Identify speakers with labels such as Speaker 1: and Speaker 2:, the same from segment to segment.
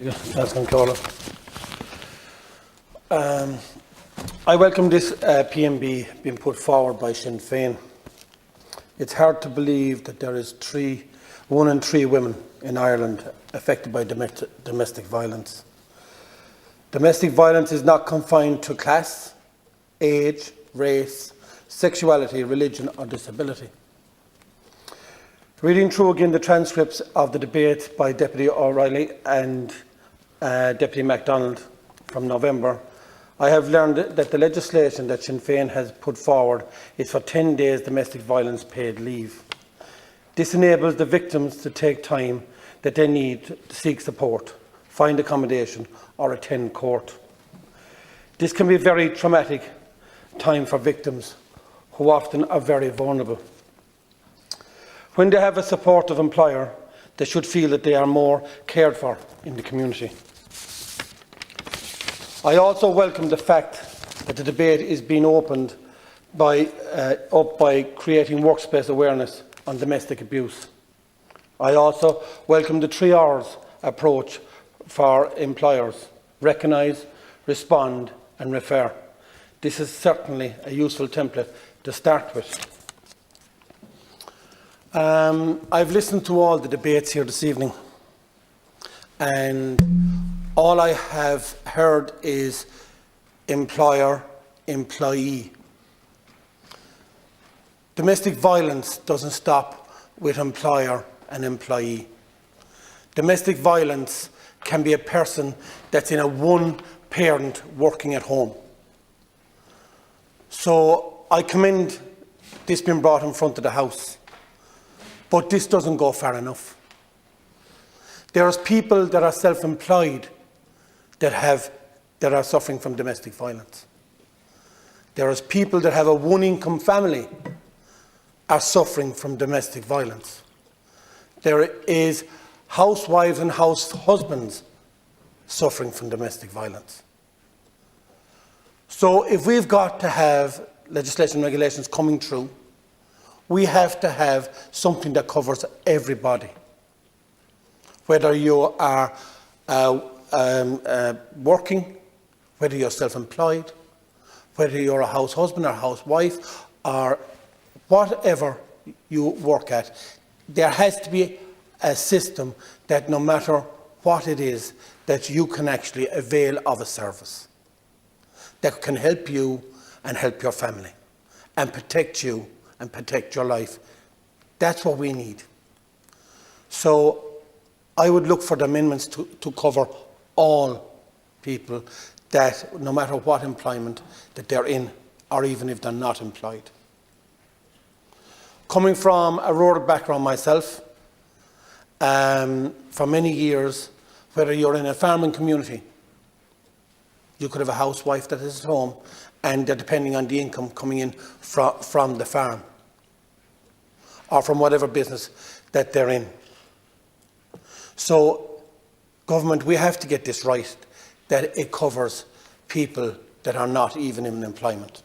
Speaker 1: I welcome this PMB being put forward by Sinn Féin. It's hard to believe that there is 1 in 3 women in Ireland affected by domestic violence. Domestic violence is not confined to class, age, race, sexuality, religion or disability. Reading through again the transcripts of the debate by Deputy O'Reilly and Deputy MacDonald from November, I have learned that the legislation that Sinn Féin has put forward is for 10 days domestic violence paid leave. This enables the victims to take time that they need to seek support, find accommodation or attend court. This can be a very traumatic time for victims who often are very vulnerable. When they have a supportive employer, they should feel that they are more cared for in the community. I also welcome the fact that the debate is being opened by creating workspace awareness on domestic abuse. I also welcome the 3 R's approach for employers: recognise, respond and refer. This is certainly a useful template to start with. I've listened to all the debates here this evening, and all I have heard is employer-employee. Domestic violence doesn't stop with employer and employee. Domestic violence can be a person that's in a one-parent working at home. So I commend this being brought in front of the House. But this doesn't go far enough. There are people that are self-employed that are suffering from domestic violence. There are people that have a one-income family are suffering from domestic violence. There is housewives and house husbands suffering from domestic violence. So if we've got to have legislation and regulations coming through, we have to have something that covers everybody. Whether you are working, whether you're self-employed, whether you're a house husband or housewife, or whatever you work at, there has to be a system that no matter what it is, that you can actually avail of a service that can help you and help your family and protect you and protect your life. That's what we need. So I would look for the amendments to cover all people, that no matter what employment that they're in, or even if they're not employed. Coming from a rural background myself, for many years, whether you're in a farming community, you could have a housewife that is at home and they're depending on the income coming in from the farm or from whatever business that they're in. So, government, we have to get this right, that it covers people that are not even in employment,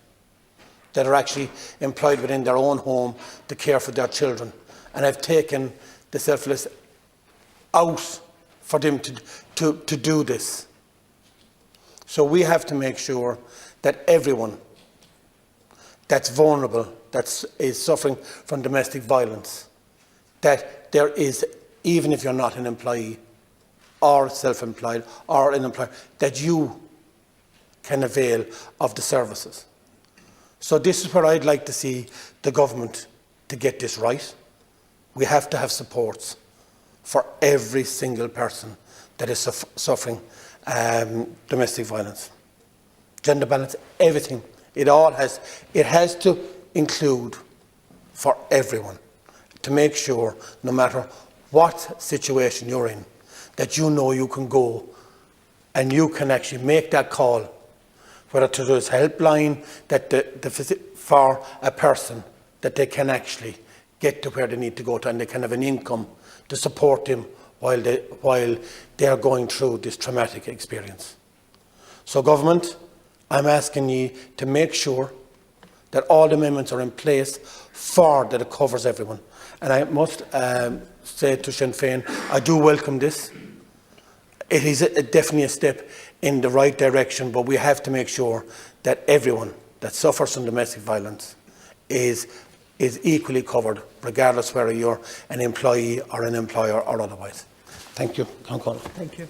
Speaker 1: that are actually employed within their own home to care for their children, and have taken the selfless out for them to do this. So we have to make sure that everyone that's vulnerable, that is suffering from domestic violence, that there is, even if you're not an employee or self-employed or an employer, that you can avail of the services. So this is where I'd like to see the government to get this right. We have to have supports for every single person that is suffering domestic violence. Gender balance, everything. It has to include for everyone, to make sure, no matter what situation you're in, that you know you can go and you can actually make that call, whether to this helpline for a person, that they can actually get to where they need to go to, and they can have an income to support them while they are going through this traumatic experience. So government, I'm asking you to make sure that all the amendments are in place for that it covers everyone. And I must say to Sinn Féin, I do welcome this. it is definitely a step in the right direction, but we have to make sure that everyone that suffers from domestic violence is equally covered, regardless whether you're an employee or an employer or otherwise. Thank you.
Speaker 2: Thank you.